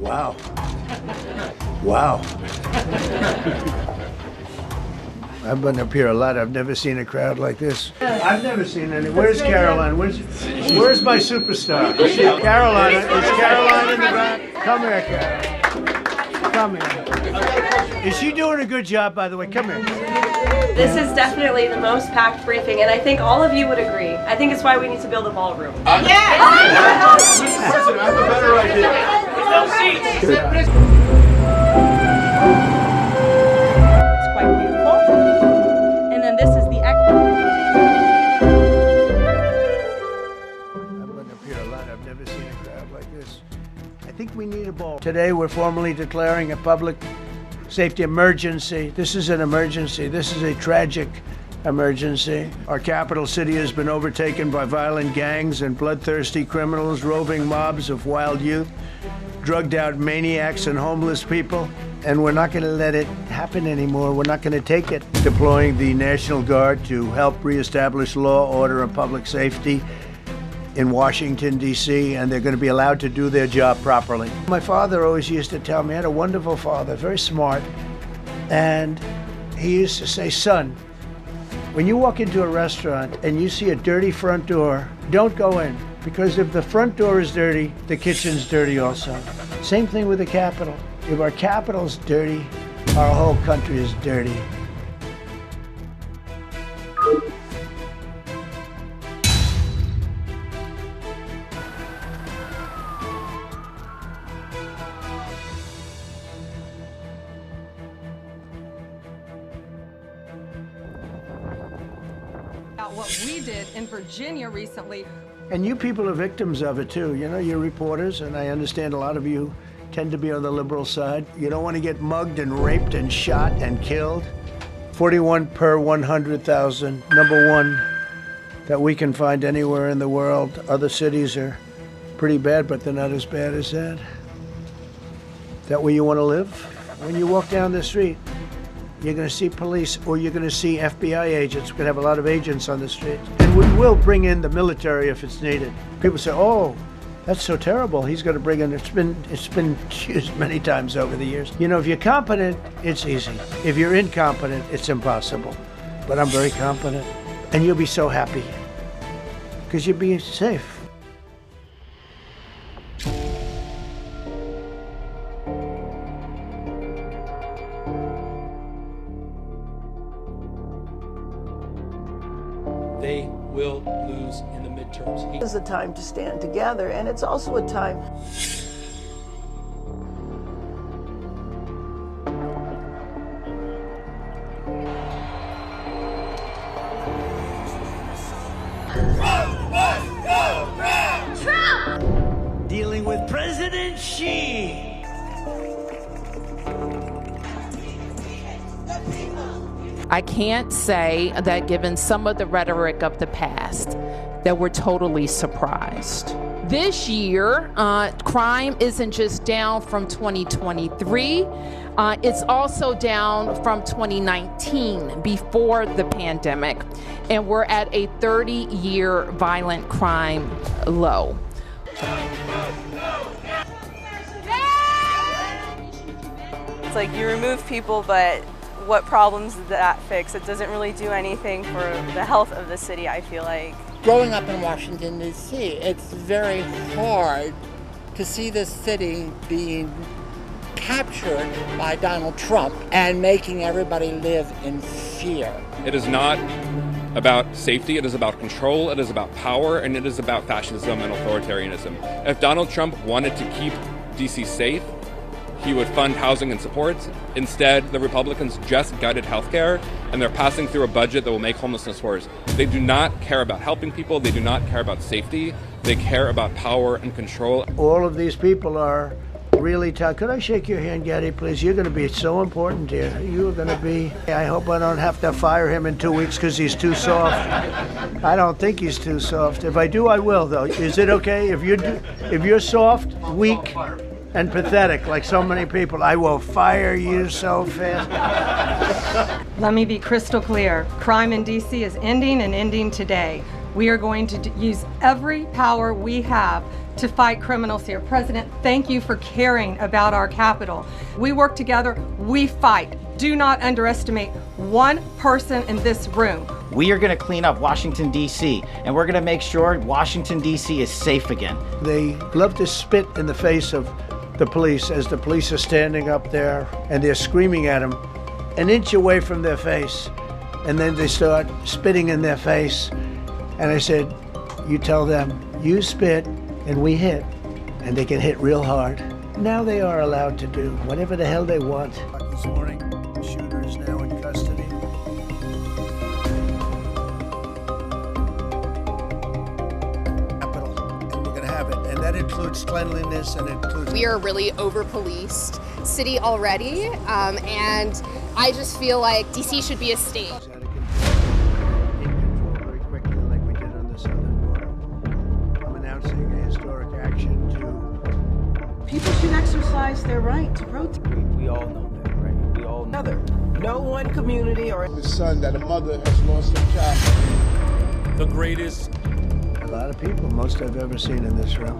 Wow. Wow. I've been up here a lot. I've never seen a crowd like this. I've never seen any. Where's Caroline? Where's my superstar? Caroline. Is Caroline in the back? Come here, Caroline. Come here. Is she doing a good job, by the way? Come here. This is definitely the most packed briefing, and I think all of you would agree. I think it's why we need to build a ballroom. Mr. President, I have a better idea. No seats. It's quite beautiful. And then this is the I've been up here a lot. I've never seen a crowd like this. I think we need a ball. Today we're formally declaring a public safety emergency. This is an emergency. This is a tragic emergency. Our capital city has been overtaken by violent gangs and bloodthirsty criminals, roving mobs of wild youth, drugged out maniacs and homeless people. And we're not going to let it happen anymore. We're not going to take it. Deploying the National Guard to help reestablish law, order, and public safety in Washington, D.C., and they're going to be allowed to do their job properly. My father always used to tell me, I had a wonderful father, very smart, and he used to say, son, when you walk into a restaurant and you see a dirty front door, don't go in, because if the front door is dirty, the kitchen's dirty also. Same thing with the Capitol. If our Capitol's dirty, our whole country is dirty. What we did in Virginia recently. And you people are victims of it too. You know, you're reporters, and I understand a lot of you tend to be on the liberal side. You don't want to get mugged and raped and shot and killed. 41 per 100,000, number one that we can find anywhere in the world. Other cities are pretty bad, but they're not as bad as that. Is that where you want to live? When you walk down the street, you're going to see police, or you're going to see FBI agents. We're going to have a lot of agents on the street. And we will bring in the military if it's needed. People say, oh, that's so terrible. He's going to bring in, it's been used many times over the years. You know, if you're competent, it's easy. If you're incompetent, it's impossible. But I'm very competent. And you'll be so happy, because you're being safe. They will lose in the midterms. It is a time to stand together, and it's also a time. Trump! Dealing with President Xi. I can't say that given some of the rhetoric of the past that we're totally surprised. This year, crime isn't just down from 2023, it's also down from 2019, before the pandemic, and we're at a 30-year violent crime low. It's like you remove people, but what problems does that fix? It doesn't really do anything for the health of the city, I feel like. Growing up in Washington, D.C., it's very hard to see this city being captured by Donald Trump and making everybody live in fear. It is not about safety, it is about control, it is about power, and it is about fascism and authoritarianism. If Donald Trump wanted to keep D.C. safe, he would fund housing and supports. Instead, the Republicans just gutted healthcare, and they're passing through a budget that will make homelessness worse. They do not care about helping people. They do not care about safety. They care about power and control. All of these people are really tough. Could I shake your hand, Gaddy, please? You're going to be so important here. You are going to be. I hope I don't have to fire him in 2 weeks because he's too soft. I don't think he's too soft. If I do, I will, though. Is it okay? If you're soft, weak, and pathetic, like so many people, I will fire you so fast. Let me be crystal clear. Crime in D.C. is ending, and ending today. We are going to use every power we have to fight criminals here. President, thank you for caring about our Capitol. We work together, we fight. Do not underestimate one person in this room. We are going to clean up Washington, D.C., and we're going to make sure Washington, D.C. is safe again. They love to spit in the face of the police as the police are standing up there and they're screaming at them an inch away from their face. And then they start spitting in their face. And I said, you tell them, you spit and we hit. And they can hit real hard. Now they are allowed to do whatever the hell they want. This morning, the shooter is now in custody. And we're going to have it. And that includes cleanliness and it includes... We are really over-policed city already. And I just feel like DC should be a state. People should exercise their right to protest. We all know that, right? We all know that. No one community or The son that a mother has lost her child. The greatest. A lot of people, most I've ever seen in this room.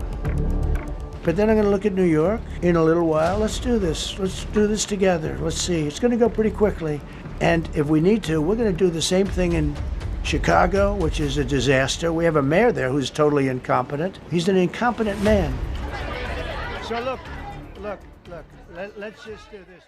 But then I'm going to look at New York in a little while. Let's do this. Let's do this together. Let's see. It's going to go pretty quickly. And if we need to, we're going to do the same thing in Chicago, which is a disaster. We have a mayor there who's totally incompetent. He's an incompetent man. So look, let's just do this.